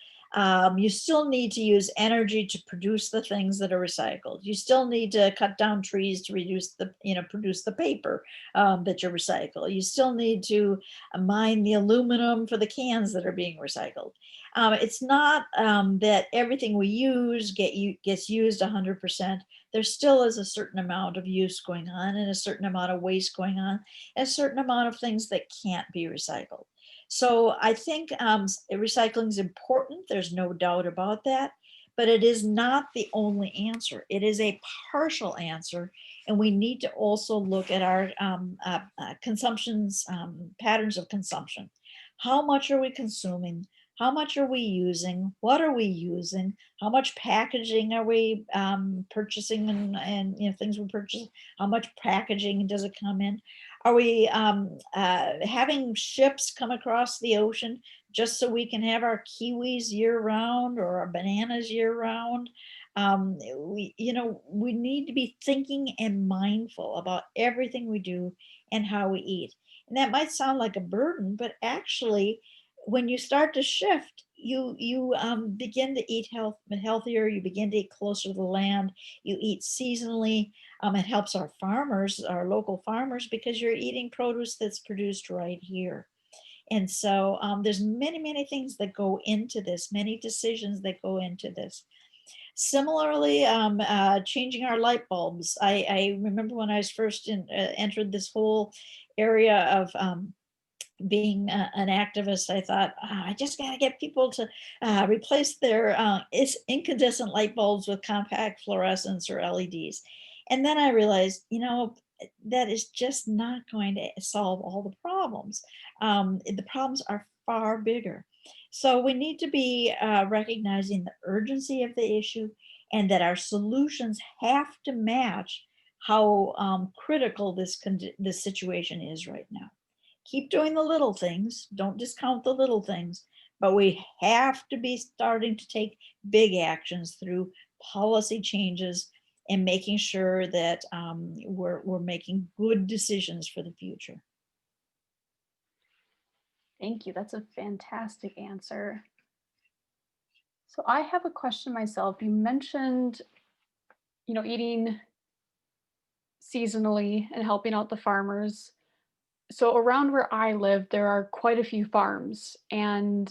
You still need to use energy to produce the things that are recycled. You still need to cut down trees to reduce the, produce the paper that you recycle. You still need to mine the aluminum for the cans that are being recycled. It's not that everything we use gets used 100%. There still is a certain amount of use going on and a certain amount of waste going on, and a certain amount of things that can't be recycled. So I think recycling is important. There's no doubt about that, but it is not the only answer. It is a partial answer. And we need to also look at our consumptions, patterns of consumption. How much are we consuming? How much are we using? What are we using? How much packaging are we purchasing, and things we purchase? How much packaging does it come in? Are we having ships come across the ocean just so we can have our kiwis year round or our bananas year round? We need to be thinking and mindful about everything we do and how we eat. And that might sound like a burden, but actually, when you start to shift, you begin to eat healthier. You begin to eat closer to the land. You eat seasonally. It helps our farmers, our local farmers, because you're eating produce that's produced right here. And so there's many things that go into this, many decisions that go into this. Similarly, changing our light bulbs. I remember when I was first entered this whole area of being an activist, I thought, I just got to get people to replace their incandescent light bulbs with compact fluorescents or LEDs. And then I realized, that is just not going to solve all the problems. The problems are far bigger. So we need to be recognizing the urgency of the issue, and that our solutions have to match how critical this situation is right now. Keep doing the little things, don't discount the little things, but we have to be starting to take big actions through policy changes and making sure that we're making good decisions for the future. Thank you. That's a fantastic answer. So I have a question myself. You mentioned, eating seasonally and helping out the farmers. So around where I live, there are quite a few farms. And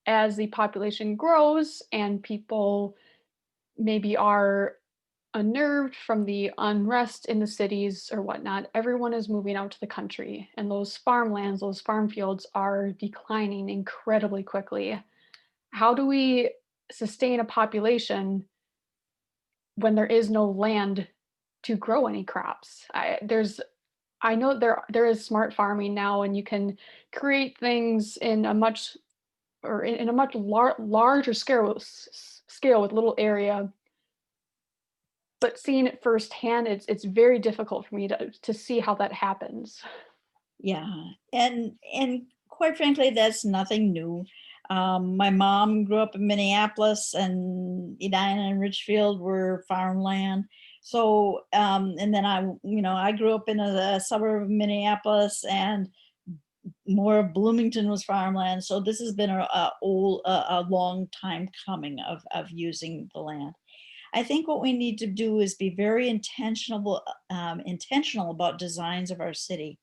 as the population grows and people maybe are unnerved from the unrest in the cities or whatnot, everyone is moving out to the country. And those farmlands, those farm fields are declining incredibly quickly. How do we sustain a population when there is no land to grow any crops? I know there is smart farming now, and you can create things in a much or in a much larger scale with little area. But seeing it firsthand, it's very difficult for me to see how that happens. Yeah, and quite frankly, that's nothing new. My mom grew up in Minneapolis, and Edina and Richfield were farmland. So, and then I grew up in a suburb of Minneapolis, and more of Bloomington was farmland. So this has been a long time coming of using the land. I think what we need to do is be very intentional about designs of our city.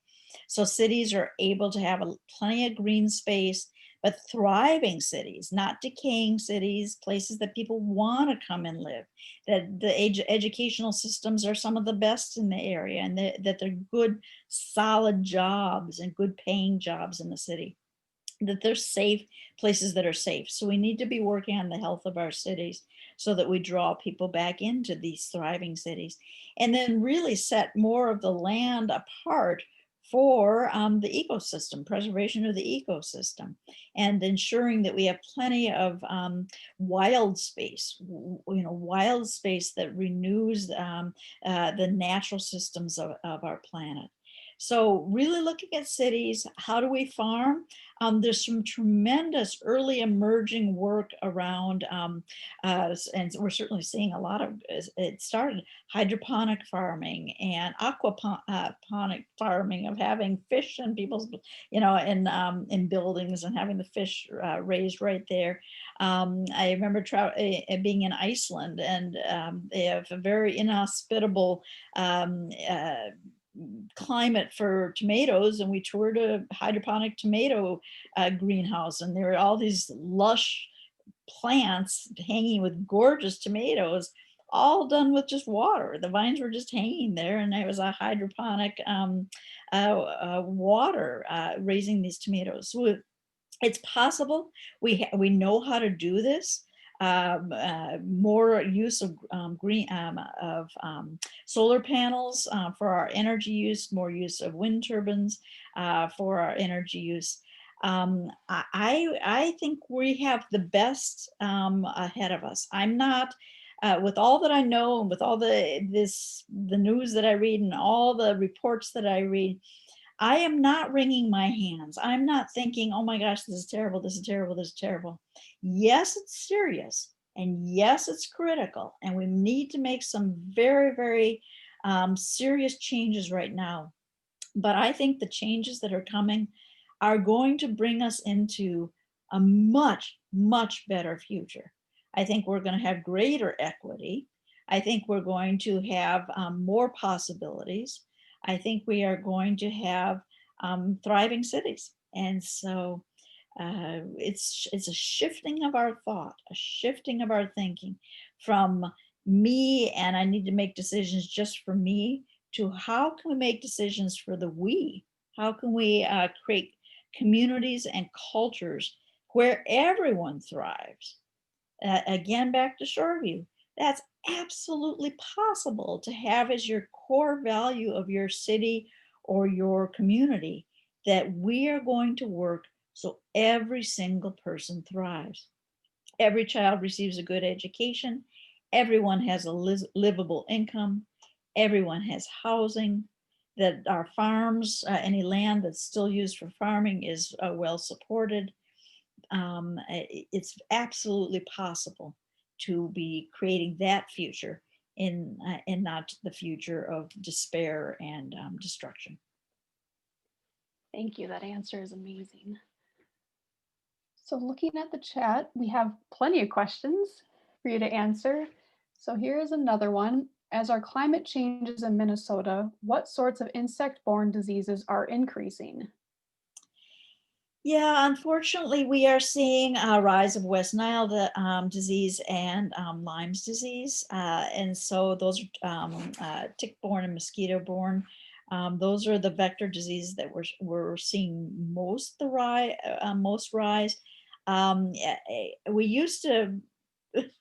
So cities are able to have plenty of green space, but thriving cities, not decaying cities, places that people want to come and live, that the educational systems are some of the best in the area, and that they're good, solid jobs and good paying jobs in the city, that they're safe, places that are safe. So we need to be working on the health of our cities so that we draw people back into these thriving cities, and then really set more of the land apart for the ecosystem, preservation of the ecosystem, and ensuring that we have plenty of wild space, wild space that renews the natural systems of our planet. So really looking at cities, how do we farm? There's some tremendous early emerging work around, and we're certainly seeing a lot of, it started hydroponic farming and aquaponic farming of having fish in people's, in buildings and having the fish raised right there. I remember being in Iceland, and they have a very inhospitable climate for tomatoes, and we toured a hydroponic tomato greenhouse, and there were all these lush plants hanging with gorgeous tomatoes, all done with just water. The vines were just hanging there, and it was a hydroponic water raising these tomatoes. So it's possible. We know how to do this. More use of solar panels for our energy use, more use of wind turbines for our energy use. I think we have the best ahead of us. I'm not, with all that I know and with all the news that I read and all the reports that I read, I am not wringing my hands. I'm not thinking, oh my gosh, this is terrible, this is terrible, this is terrible. Yes, it's serious. And yes, it's critical. And we need to make some very, very serious changes right now. But I think the changes that are coming are going to bring us into a much, much better future. I think we're going to have greater equity. I think we're going to have more possibilities. I think we are going to have thriving cities. And so it's a shifting of our thought, a shifting of our thinking from me and I need to make decisions just for me to how can we make decisions for the we? How can we create communities and cultures where everyone thrives? Again, back to Shoreview, that's absolutely possible to have as your core value of your city or your community, that we are going to work so every single person thrives. Every child receives a good education. Everyone has a livable income. Everyone has housing. That our farms, any land that's still used for farming is well supported. It's absolutely possible to be creating that future and not the future of despair and destruction. Thank you. That answer is amazing. So looking at the chat, we have plenty of questions for you to answer. So here is another one. As our climate changes in Minnesota, what sorts of insect-borne diseases are increasing? Yeah, unfortunately, we are seeing a rise of West Nile disease and Lyme's disease. And so those are tick-borne and mosquito-borne. Those are the vector diseases that we're seeing most rise. We used to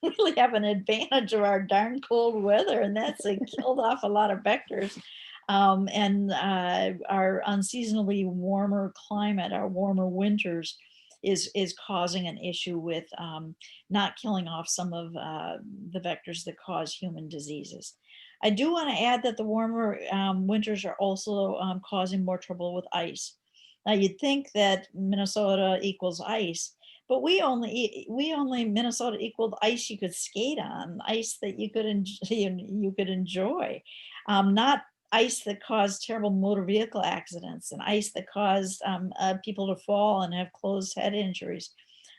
really have an advantage of our darn cold weather, and that's killed off a lot of vectors. And our unseasonably warmer climate, our warmer winters, is causing an issue with not killing off some of the vectors that cause human diseases. I do want to add that the warmer winters are also causing more trouble with ice. Now you'd think that Minnesota equals ice, but we only Minnesota equaled ice you could skate on, ice that you could enjoy, not ice that caused terrible motor vehicle accidents and ice that caused people to fall and have closed head injuries.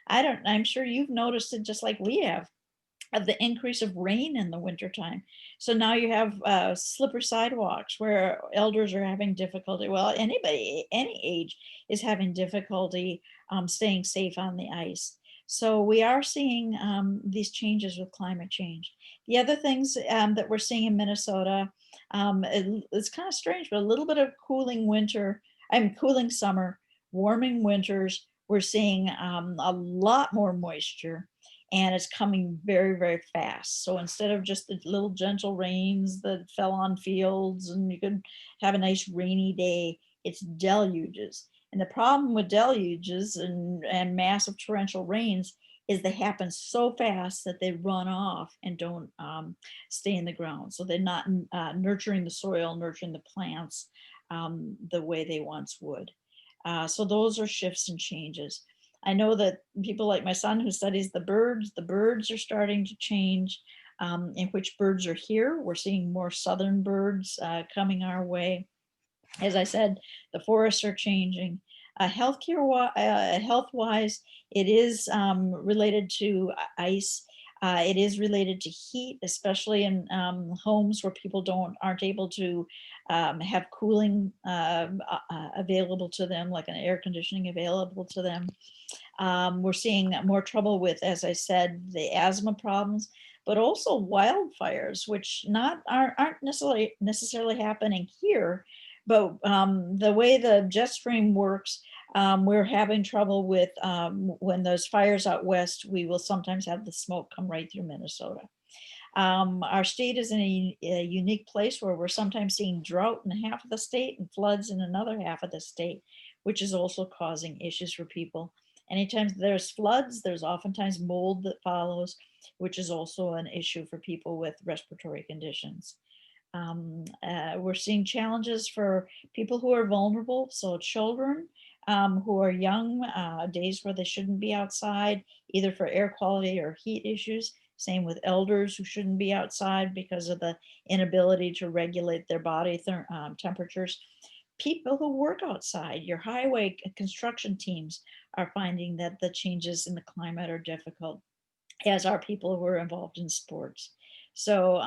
I'm sure you've noticed it just like we have, of the increase of rain in the wintertime. So now you have slippery sidewalks where elders are having difficulty. Well, anybody, any age is having difficulty staying safe on the ice. So we are seeing these changes with climate change. The other things that we're seeing in Minnesota, it's kind of strange, but a little bit of cooling winter, cooling summer, warming winters. We're seeing a lot more moisture, and it's coming very, very fast. So instead of just the little gentle rains that fell on fields and you could have a nice rainy day, it's deluges. And the problem with deluges and massive torrential rains is they happen so fast that they run off and don't stay in the ground. So they're not nurturing the soil, nurturing the plants. the way they once would. So those are shifts and changes. I know that people like my son who studies the birds are starting to change in which birds are here. We're seeing more southern birds coming our way. As I said, the forests are changing. Health-wise, it is related to ice. It is related to heat, especially in homes where people aren't able to have cooling available to them, like an air conditioning available to them. We're seeing more trouble with, as I said, the asthma problems, but also wildfires, which aren't necessarily happening here, but the way the jet stream works, we're having trouble with when there's fires out west, we will sometimes have the smoke come right through Minnesota. Our state is in a unique place where we're sometimes seeing drought in half of the state and floods in another half of the state, which is also causing issues for people. Anytime there's floods, there's oftentimes mold that follows, which is also an issue for people with respiratory conditions. We're seeing challenges for people who are vulnerable, so children who are young, days where they shouldn't be outside, either for air quality or heat issues. Same with elders who shouldn't be outside because of the inability to regulate their body temperatures. People who work outside, your highway construction teams are finding that the changes in the climate are difficult, as are people who are involved in sports. So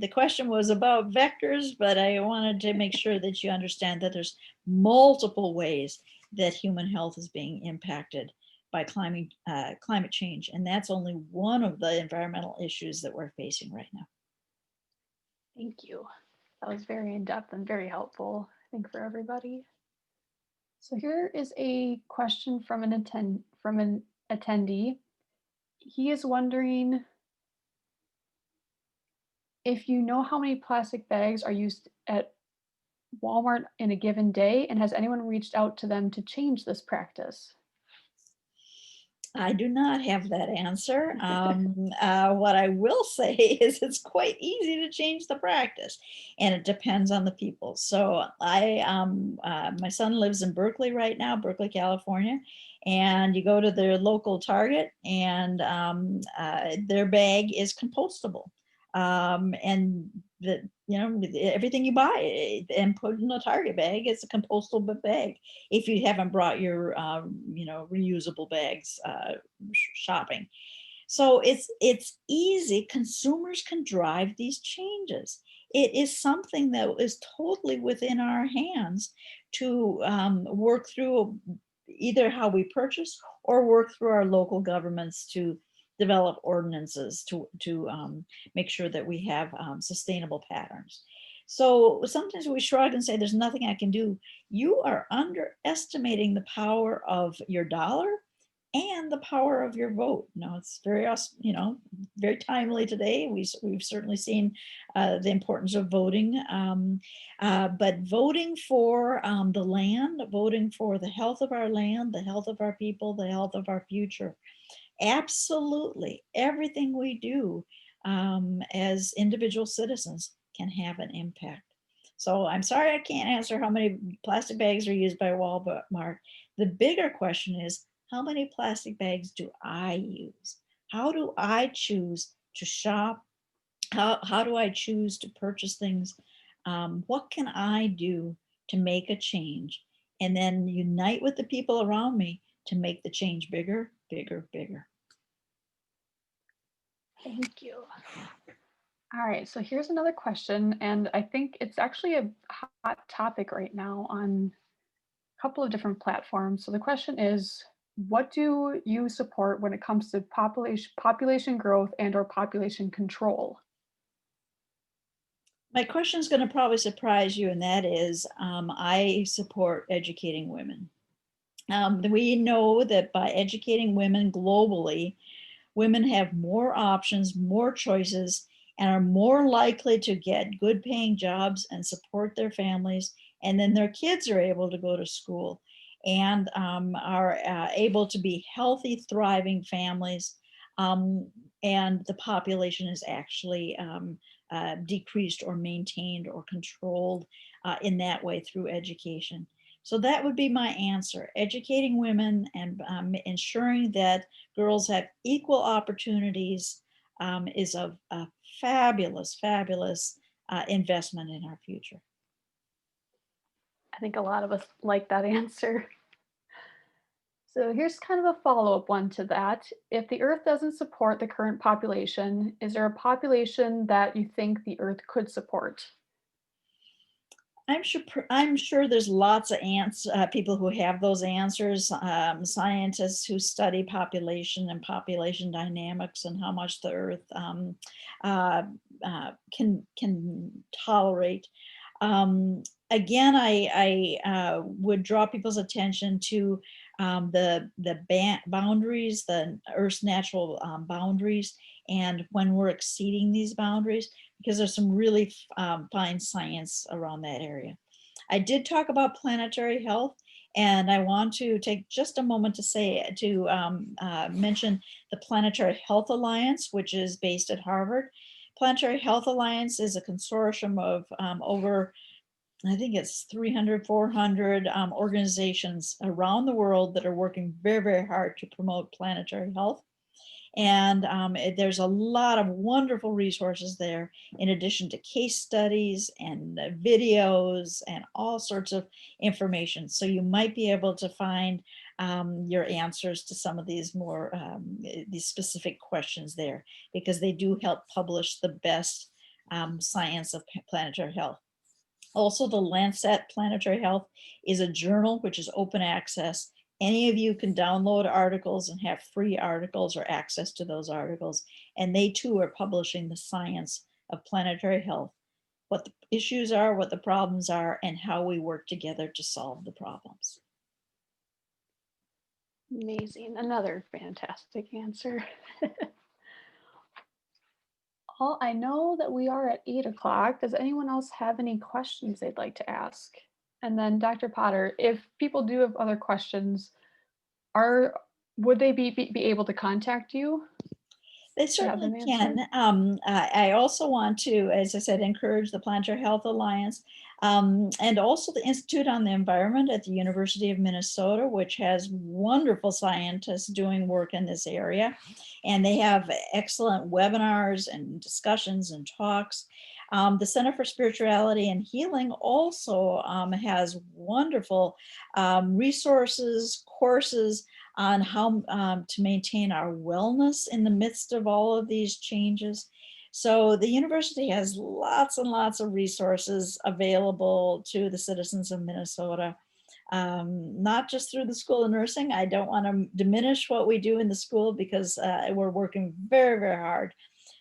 the question was about vectors, but I wanted to make sure that you understand that there's multiple ways that human health is being impacted by climate change. And that's only one of the environmental issues that we're facing right now. Thank you. That was very in-depth and very helpful, I think, for everybody. So here is a question from an attendee. He is wondering if you know how many plastic bags are used at Walmart in a given day, and has anyone reached out to them to change this practice? I do not have that answer. What I will say is it's quite easy to change the practice, and it depends on the people. So my son lives in Berkeley right now, Berkeley, California, and you go to their local Target, and their bag is compostable. And everything you buy and put in a Target bag is a compostable bag if you haven't brought your reusable bags shopping. So it's easy. Consumers can drive these changes. It is something that is totally within our hands to work through either how we purchase or work through our local governments to develop ordinances to make sure that we have sustainable patterns. So sometimes we shrug and say, there's nothing I can do. You are underestimating the power of your dollar and the power of your vote. Now, it's very timely today. We've certainly seen the importance of voting, but voting for the land, voting for the health of our land, the health of our people, the health of our future. Absolutely, everything we do as individual citizens can have an impact. So I'm sorry I can't answer how many plastic bags are used by Walmart. The bigger question is, how many plastic bags do I use? How do I choose to shop? How do I choose to purchase things? What can I do to make a change? And then unite with the people around me to make the change bigger, bigger, bigger. Thank you. All right, so here's another question, and I think it's actually a hot topic right now on a couple of different platforms. So the question is, what do you support when it comes to population growth and or population control? My question is going to probably surprise you, and that is, I support educating women. We know that by educating women globally, women have more options, more choices, and are more likely to get good paying jobs and support their families. And then their kids are able to go to school and are able to be healthy, thriving families. and the population is actually decreased or maintained or controlled in that way through education. So that would be my answer. Educating women and ensuring that girls have equal opportunities is a fabulous, fabulous investment in our future. I think a lot of us like that answer. So here's kind of a follow-up one to that. If the Earth doesn't support the current population, is there a population that you think the Earth could support? I'm sure there's lots of people who have those answers, scientists who study population and population dynamics and how much the Earth uh, can tolerate. Again, I would draw people's attention to the boundaries, the Earth's natural boundaries, and when we're exceeding these boundaries, because there's some really fine science around that area. I did talk about planetary health, and I want to take just a moment to mention the Planetary Health Alliance, which is based at Harvard. Planetary Health Alliance is a consortium of over, I think it's 300, 400 organizations around the world that are working very, very hard to promote planetary health. And there's a lot of wonderful resources there, in addition to case studies and videos and all sorts of information. So you might be able to find your answers to some of these more these specific questions there, because they do help publish the best science of planetary health. Also, the Lancet Planetary Health is a journal which is open access. Any of you can download articles and have free articles or access to those articles. And they too are publishing the science of planetary health, what the issues are, what the problems are, and how we work together to solve the problems. Amazing. Another fantastic answer. Well, I know that we are at 8 o'clock. Does anyone else have any questions they'd like to ask? And then Dr. Potter, if people do have other questions, are would they be able to contact you They to have certainly them answered? can. I also want to, as I said, encourage the Planetary Health Alliance and also the Institute on the Environment at the University of Minnesota, which has wonderful scientists doing work in this area. And they have excellent webinars and discussions and talks. The Center for Spirituality and Healing also has wonderful resources, courses on how to maintain our wellness in the midst of all of these changes. So the university has lots and lots of resources available to the citizens of Minnesota, not just through the School of Nursing. I don't want to diminish what we do in the school, because we're working very, very hard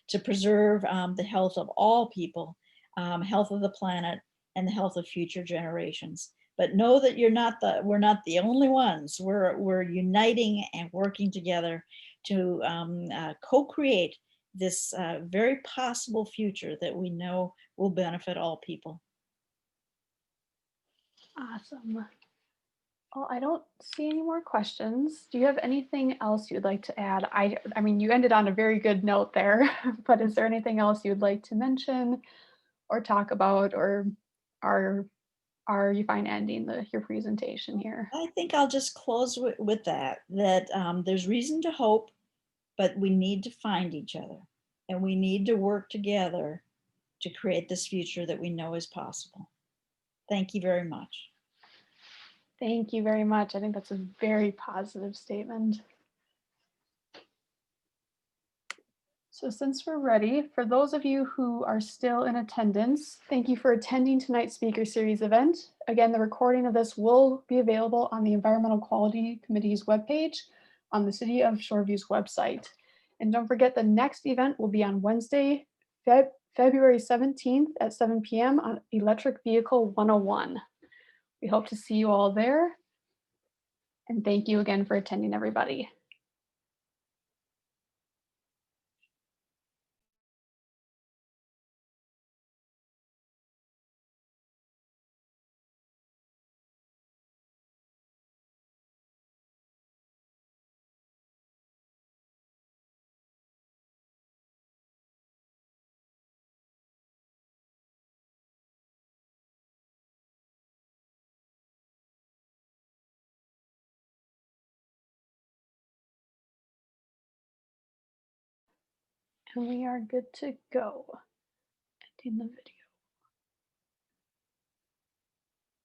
to preserve the health of all people, health of the planet, and the health of future generations. But know that we're not the only ones. We're uniting and working together to co-create this very possible future that we know will benefit all people. Awesome. Well, I don't see any more questions. Do you have anything else you'd like to add? I mean, you ended on a very good note there, but is there anything else you'd like to mention or talk about, or are are you fine ending your presentation here? I think I'll just close with that there's reason to hope, but we need to find each other, and we need to work together to create this future that we know is possible. Thank you very much. Thank you very much. I think that's a very positive statement. So since we're ready, for those of you who are still in attendance, thank you for attending tonight's Speaker Series event. Again, the recording of this will be available on the Environmental Quality Committee's webpage on the City of Shoreview's website. And don't forget, the next event will be on Wednesday, February 17th at 7 p.m. on Electric Vehicle 101. We hope to see you all there. And thank you again for attending, everybody. And we are good to go. Ending the video.